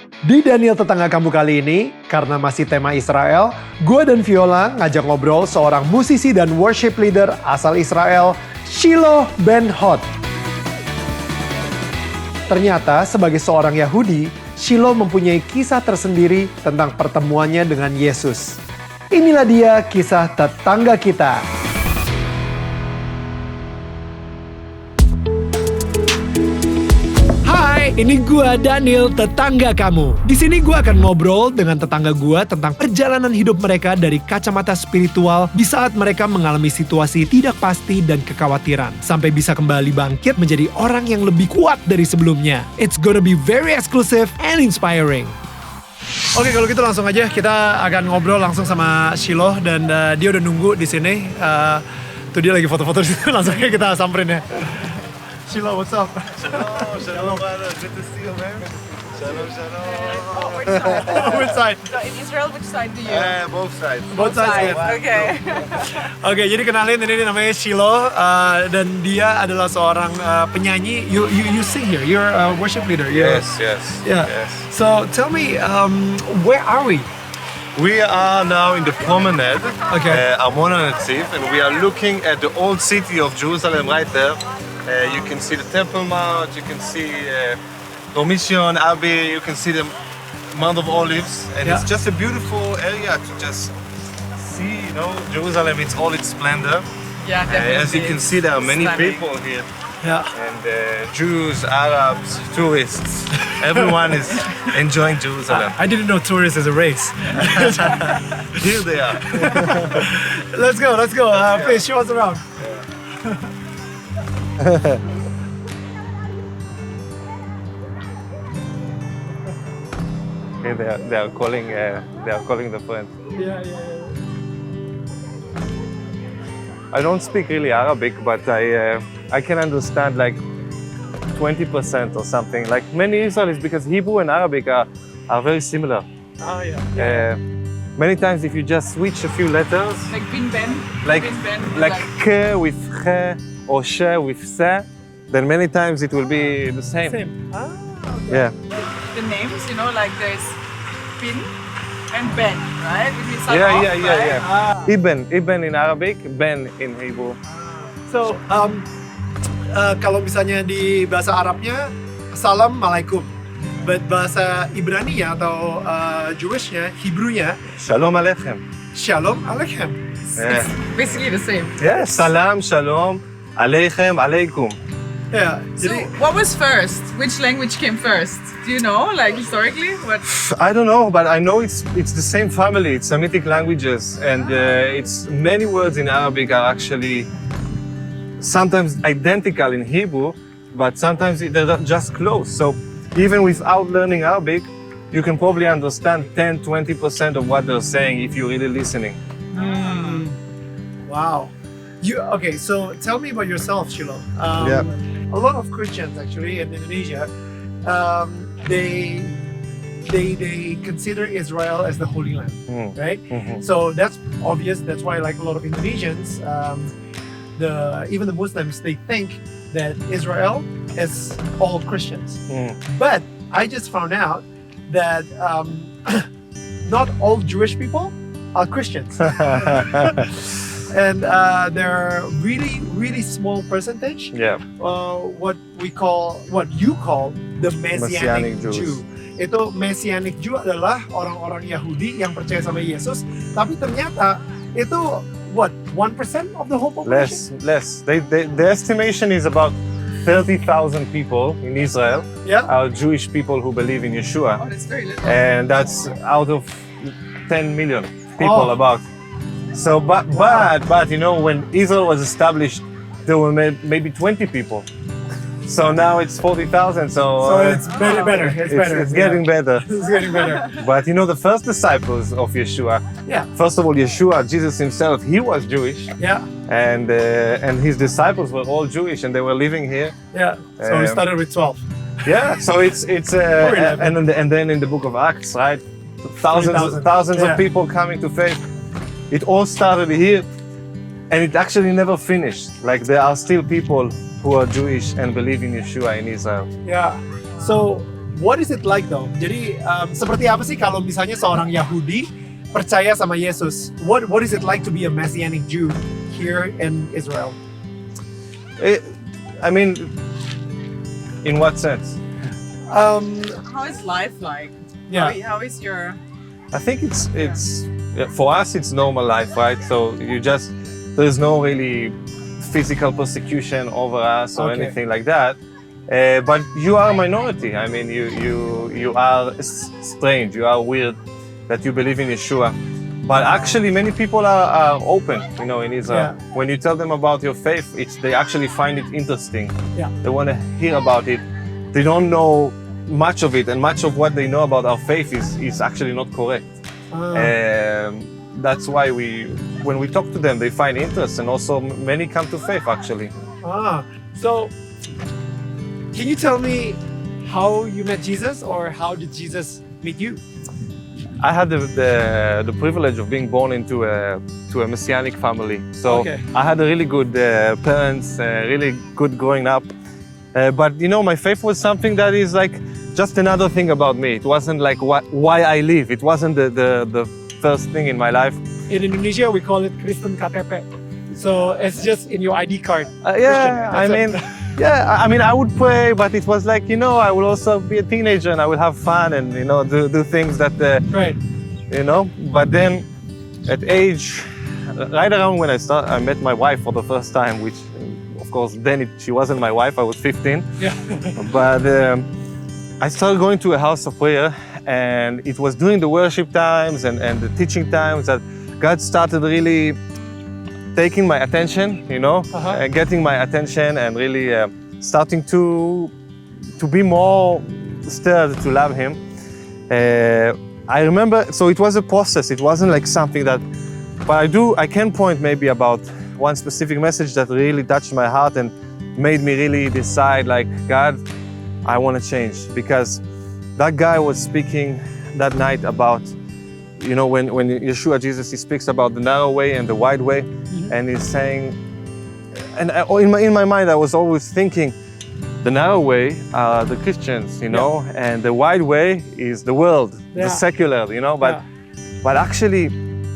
Di Daniel Tetangga Kamu kali ini, karena masih tema Israel, gue dan Viola ngajak ngobrol seorang musisi dan worship leader asal Israel, Shilo Ben Hod. Ternyata sebagai seorang Yahudi, Shilo mempunyai kisah tersendiri tentang pertemuannya dengan Yesus. Inilah dia kisah tetangga kita. Ini gua Daniel Tetangga Kamu. Di sini gua akan ngobrol dengan tetangga gua tentang perjalanan hidup mereka dari kacamata spiritual di saat mereka mengalami situasi tidak pasti dan kekhawatiran sampai bisa kembali bangkit menjadi orang yang lebih kuat dari sebelumnya. It's gonna be very exclusive and inspiring. Oke, kalau gitu langsung aja kita akan ngobrol langsung sama Shilo dan dia udah nunggu di sini. Tuh dia lagi foto-foto di situ, langsung aja kita samperin ya. Shilo, what's up? Shalom, brother. Good to see you, man. Shalom. Oh, which side? Which side? So in Israel, which side do you? Both sides. Both sides. Okay. Oke, jadi kenalin ini namanya Shilo dan dia adalah seorang penyanyi. You sing here. You're a worship leader. Yes. Yeah. So tell me, where are we? We are now in the promenade, Okay. Armona Netziv, and we are looking at the old city of Jerusalem right there. You can see the Temple Mount, you can see Domitian Abbey, you can see the Mount of Olives, and it's just a beautiful area to just see, Jerusalem in all its splendor. Yeah, definitely. As you can see, there are many Stunning. people here. Yeah. And Jews, Arabs, tourists, everyone is enjoying Jerusalem. I didn't know tourists is a race. Here they are. Let's go. Please show us around. Okay, they are calling the friends. Yeah. I don't speak really Arabic, but I can understand like 20% or something. Like many Israelis, because Hebrew and Arabic are very similar. Oh yeah. Many times, if you just switch a few letters, Like bin ben. like Bin ben, like k with khe or she with se, then many times it will be the same. Same. Ah, okay. Yeah. the names, like there's bin and ben, right? Which means son Yeah. of, right? Ah. Ibn in Arabic, Ben in Hebrew. So, kalau misalnya di bahasa Arabnya, salam alaikum. But bahasa Ibrani atau Jewishnya, Hebrew-nya, Shalom Aleichem. shalom aleichem. Yeah. Basically the same. Yes. Salam, Shalom, Aleichem, Aleikum. Yeah. So Jadi, what was first? Which language came first? Do you know, like historically? What? I don't know, but I know it's the same family. It's Semitic languages, and it's many words in Arabic are actually sometimes identical in Hebrew, but sometimes they're just close. So even without learning Arabic, you can probably understand 10-20% of what they're saying if you're really listening. wow. Okay, so tell me about yourself, Shilo. Yeah. A lot of Christians actually in Indonesia, they consider Israel as the Holy Land, right? Mhm. So that's obvious. That's why, like a lot of Indonesians, even the Muslims, they think that Israel is all Christians. But I just found out that not all Jewish people are Christians. And there are really small percentage. Yeah. What you call the Messianic Messianic Jews. Jew. Itu Messianic Jew adalah orang-orang Yahudi yang percaya sama Yesus, tapi ternyata itu 1% of the whole population? Less. The estimation is about 30,000 people in Israel are Jewish people who believe in Yeshua, Oh, that's very little. and that's out of 10 million people about. So, but when Israel was established, there were maybe 20 people. So now it's 40,000. So it's better. It's getting better. It's getting better. But the first disciples of Yeshua. Yeah. First of all, Yeshua, Jesus himself, he was Jewish, Yeah. and his disciples were all Jewish, and they were living here. Yeah. So we started with 12. Yeah. So it's and then in the book of Acts, right? Thousands 3,000. of people coming to faith. It all started here, and it actually never finished. Like there are still people who are Jewish and believe in Yeshua in Israel. Yeah. So what is it like though? Jadi seperti apa sih kalau misalnya seorang Yahudi percaya sama Yesus? What is it like to be a Messianic Jew here in Israel? I mean, in what sense? How is life like? Yeah. How is your... I think it's for us it's normal life, right? So there's no really physical persecution over us or Okay. anything like that. But you are a minority. I mean, you are strange. You are weird that you believe in Yeshua. But actually, many people are open, in Israel. Yeah. When you tell them about your faith, they actually find it interesting. Yeah. They want to hear about it. They don't know much of it, and much of what they know about our faith is actually not correct. That's why when we talk to them, they find interest, and also many come to faith actually. So can you tell me how you met Jesus, or how did Jesus meet you? I had the privilege of being born into a Messianic family. So Okay. I had a really good parents, really good growing up. But my faith was something that is like just another thing about me. It wasn't like why I live. It wasn't the first thing in my life. In Indonesia, we call it Kristen KTP. So it's just in your ID card. Yeah, Christian, that's it. I mean, I would pray, but it was like, I will also be a teenager and I will have fun and, do things that, Right. But then at age, right around when I met my wife for the first time, which, of course, then she wasn't my wife, I was 15. Yeah. But I started going to a house of prayer, and it was during the worship times and the teaching times that God started really taking my attention, getting my attention, and really starting to be more stirred to love Him. I remember, so it was a process. It wasn't like something that, but I can point maybe about one specific message that really touched my heart and made me really decide, like, God, I want to change. Because that guy was speaking that night about, when Yeshua, Jesus, he speaks about the narrow way and the wide way, and he's saying, and in my mind I was always thinking, the narrow way are the Christians, and the wide way is the world, the secular, but actually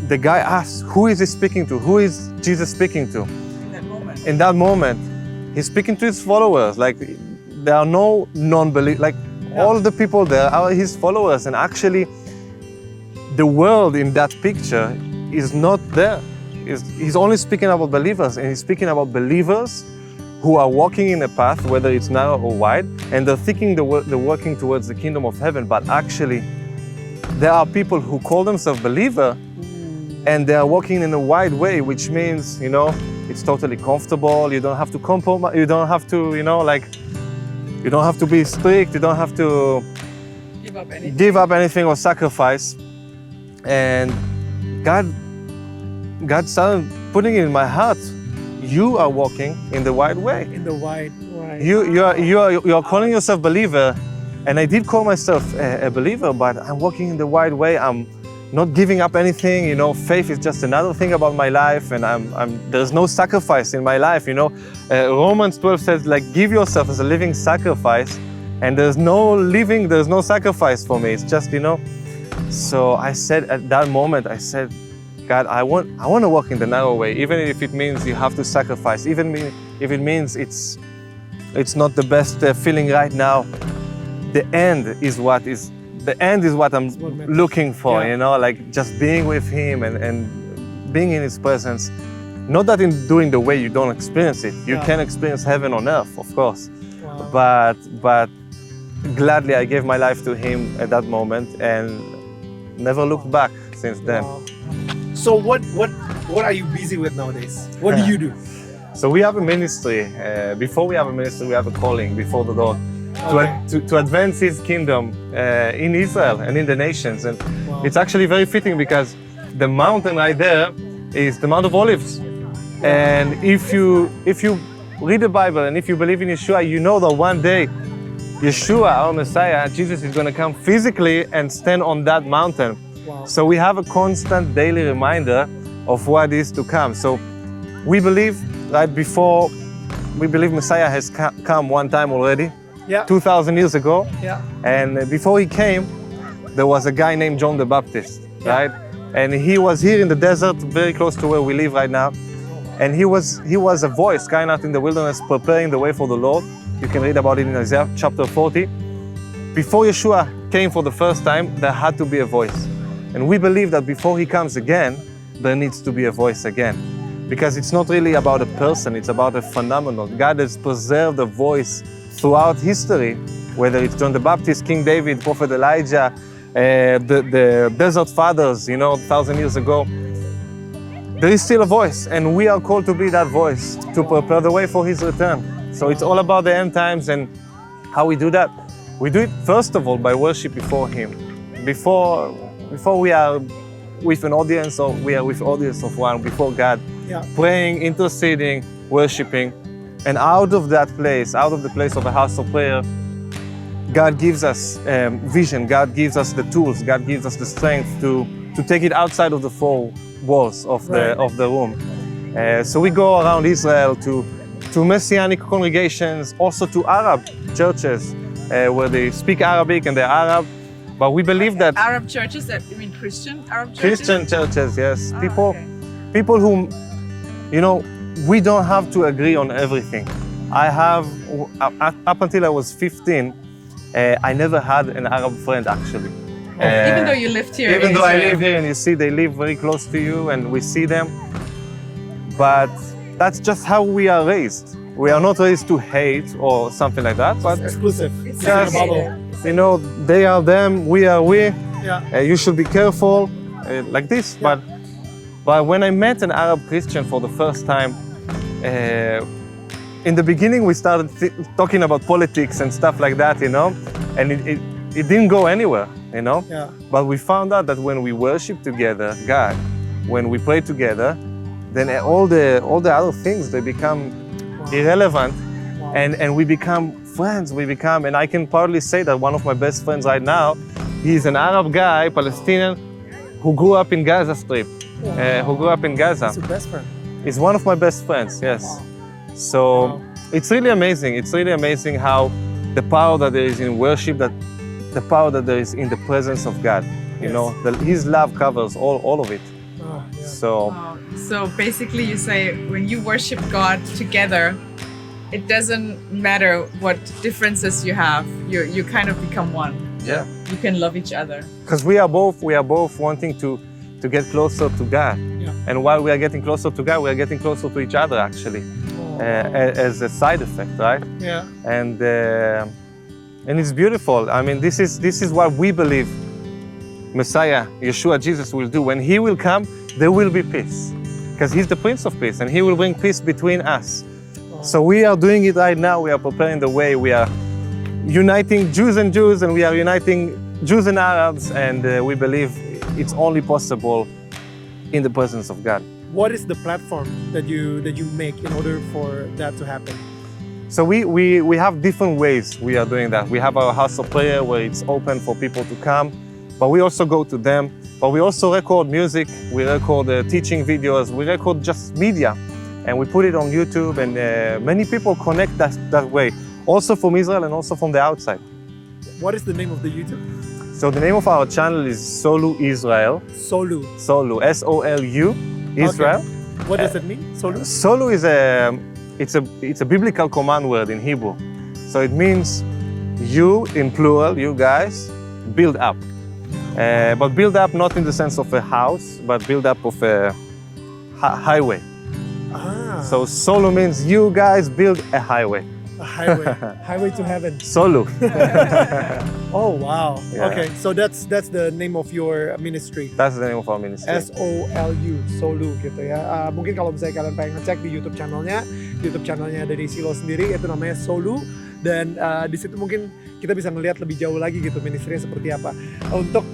the guy asked, who is he speaking to? Who is Jesus speaking to? In that moment, he's speaking to his followers. Like, there are no non-believers. Like, all the people there are his followers, and actually the world in that picture is not there. He's only speaking about believers, and he's speaking about believers who are walking in a path, whether it's narrow or wide, and they're thinking they're working towards the kingdom of heaven, but actually there are people who call themselves believer, and they are walking in a wide way, which means, it's totally comfortable. You don't have to compromise. You don't have to, you don't have to be strict. You don't have to give up anything or sacrifice. And God started putting it in my heart. You are walking in the wide way. In the wide. You are calling yourself believer, and I did call myself a believer, but I'm walking in the wide way. I'm not giving up anything. Faith is just another thing about my life, and there's no sacrifice in my life. Romans 12 says, like, give yourself as a living sacrifice, and there's no sacrifice for me. It's just, So I said at that moment, God, I want to walk in the narrow way, even if it means you have to sacrifice, even if it means it's not the best feeling right now. The end is what I'm looking for, like just being with Him and being in His presence. Not that in doing the way you don't experience it. You can experience heaven on earth, of course. Wow. But gladly I gave my life to Him at that moment and never looked back since then. Wow. So what are you busy with nowadays? What do you do? So we have a ministry. Before we have a ministry, we have a calling before the Lord to advance His kingdom in Israel and in the nations. And it's actually very fitting because the mountain right there is the Mount of Olives. And if you read the Bible and if you believe in Yeshua, you know that one day Yeshua, our Messiah, Jesus, is going to come physically and stand on that mountain. Wow. So we have a constant daily reminder of what is to come. So we believe Messiah has come one time already, Yeah. 2,000 years ago. Yeah. And before he came, there was a guy named John the Baptist, right? And he was here in the desert, very close to where we live right now. And he was a voice crying out in the wilderness, preparing the way for the Lord. You can read about it in Isaiah chapter 40. Before Yeshua came for the first time, there had to be a voice. And we believe that before he comes again, there needs to be a voice again. Because it's not really about a person, it's about a phenomenon. God has preserved a voice throughout history, whether it's John the Baptist, King David, Prophet Elijah, the desert fathers, 1,000 years ago. There is still a voice, and we are called to be that voice, to prepare the way for his return. So it's all about the end times, and how we do that. We do it, first of all, by worship before him. Before we are with an audience, or we are with audience of one, before God, praying, interceding, worshiping. And out of that place, out of the place of a house of prayer, God gives us vision, God gives us the tools, God gives us the strength to take it outside of the four walls of the room. So we go around Israel to Messianic congregations, also to Arab churches where they speak Arabic and they're Arab. But we believe that Arab churches, you mean Christian Arab churches? Christian churches, yes. Okay. People who, we don't have to agree on everything. I have, up until I was 15, I never had an Arab friend actually. Even though you lived here. Even in though I Israel. live here, and you see they live very close to you and we see them. But that's just how we are raised. We are not raised to hate or something like that, but Exclusive. It's just, okay. they are them, we are we. Yeah. You should be careful, like this. Yeah. But when I met an Arab Christian for the first time, in the beginning we started talking about politics and stuff like that, and it didn't go anywhere, Yeah. But we found out that when we worship together, God, when we pray together, then all the other things, they become irrelevant, and we become friends. And I can proudly say that one of my best friends right now, he's an Arab guy, Palestinian, who grew up in Gaza Strip, who grew up in Gaza. That's your best friend. He's one of my best friends, yes. So it's really amazing. It's really amazing how the power that there is in worship, that the power that there is in the presence of God. His love covers all of it. Oh, yeah. So basically you say when you worship God together, it doesn't matter what differences you have, you kind of become one. Yeah. You can love each other. Because we are both wanting to get closer to God. Yeah. And while we are getting closer to God, we are getting closer to each other actually, as a side effect, right? Yeah. And it's beautiful. I mean, this is what we believe Messiah, Yeshua, Jesus will do. When he will come, there will be peace. Because he's the Prince of Peace, and he will bring peace between us. So we are doing it right now. We are preparing the way. We are uniting Jews and Jews, and we are uniting Jews and Arabs, and we believe it's only possible in the presence of God. What is the platform that you make in order for that to happen? So we have different ways we are doing that. We have our house of prayer where it's open for people to come, but we also go to them. But we also record music, we record teaching videos, we record just media, and we put it on YouTube, and many people connect that way, also from Israel and also from the outside. What is the name of the YouTube? So the name of our channel is Solu Israel. Solu. Solu, S-O-L-U, Israel. Okay. What does it mean? Solu? Solu is it's a biblical command word in Hebrew. So it means you, in plural, you guys, build up. But build up not in the sense of a house, but build up of a highway. Ah. So Solu means you guys build a highway. A highway. Highway to heaven. Solu. Oh, wow. Yeah. Okay, so that's the name of your ministry. That's the name of our ministry. S-O-L-U, Solu gitu ya. Mungkin kalau misalnya kalian pengen ngecek di YouTube channelnya dari Shilo sendiri, itu namanya Solu. Dan di situ mungkin kita bisa ngelihat lebih jauh lagi gitu ministrinya seperti apa. Untuk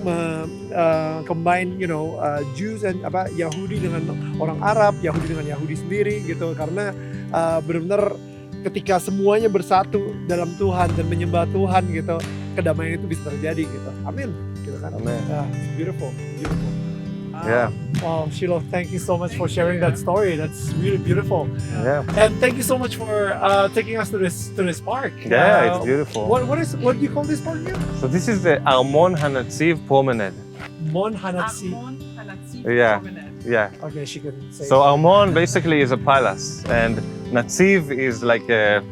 combine, Jews and Yahudi dengan orang Arab, Yahudi dengan Yahudi sendiri gitu. Karena benar-benar ketika semuanya bersatu dalam Tuhan dan menyembah Tuhan gitu, kedamaian itu bisa terjadi gitu. Amin. Gitu kan. Amin. Beautiful, beautiful. Yeah. Wow, Shilo, thank you so much for sharing that story. That's really beautiful. Yeah. And thank you so much for taking us to this park. Yeah, it's beautiful. What do you call this park again? So this is the Armon Hanatziv Promenade. Mon Hanatsi. Yeah. Yeah. Okay, she can say. So Armon basically is a palace, and Natziv is like a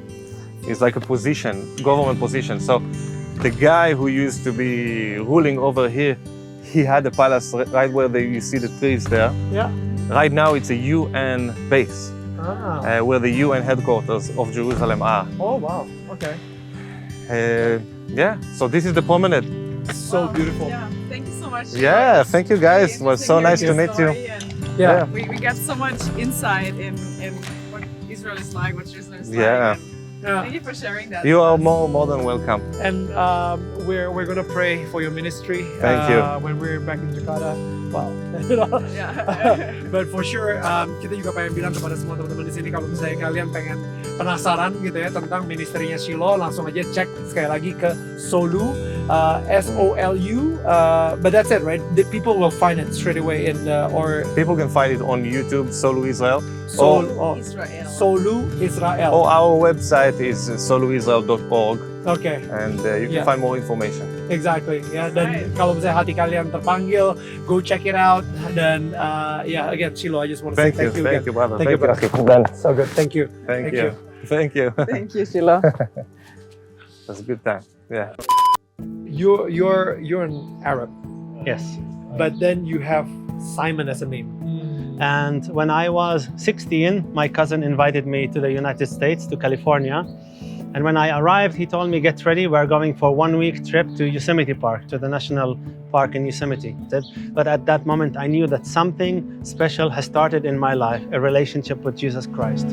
position, government position. So the guy who used to be ruling over here, he had a palace right where you see the trees there. Yeah. Right now it's a UN base, where the UN headquarters of Jerusalem are. Oh wow. Okay. Yeah. So this is the promenade. So beautiful. Yeah, thank you so much. Yeah. Thank you guys. It was so nice to meet you. Yeah. We got so much insight in what Israel is like, what Jerusalem is Yeah. like. And thank you for sharing that. You are more than welcome. And we're gonna pray for your ministry. Thank you. When we're back in Jakarta. Wow. Yeah. But for sure, kita juga pengen bilang kepada semua teman-teman di sini, kalau misalnya kalian pengen penasaran gitu ya tentang ministerinya Shilo, langsung aja cek sekali lagi ke Solu, SOLU. But that's it, right? The people will find it straight away or People can find it on YouTube, Solu Israel. Israel. Solu Israel. Or our website is soluisrael.org, Okay. and you can Yeah. find more information. Exactly. Ya, dan Right. kalau misalnya hati kalian terpanggil, go check it out. Dan again, Shilo, I just want to say thank you again. Thank you, brother. Thank you, brother. So good. Thank you. Thank you. Thank you. Thank you, Shilo. That's a good time. Yeah. You're an Arab, Yes. but then you have Simon as a name. And when I was 16, my cousin invited me to the United States, to California. And when I arrived, he told me, get ready, we're going for a 1-week trip to Yosemite Park, to the national park in Yosemite. But at that moment, I knew that something special has started in my life, a relationship with Jesus Christ.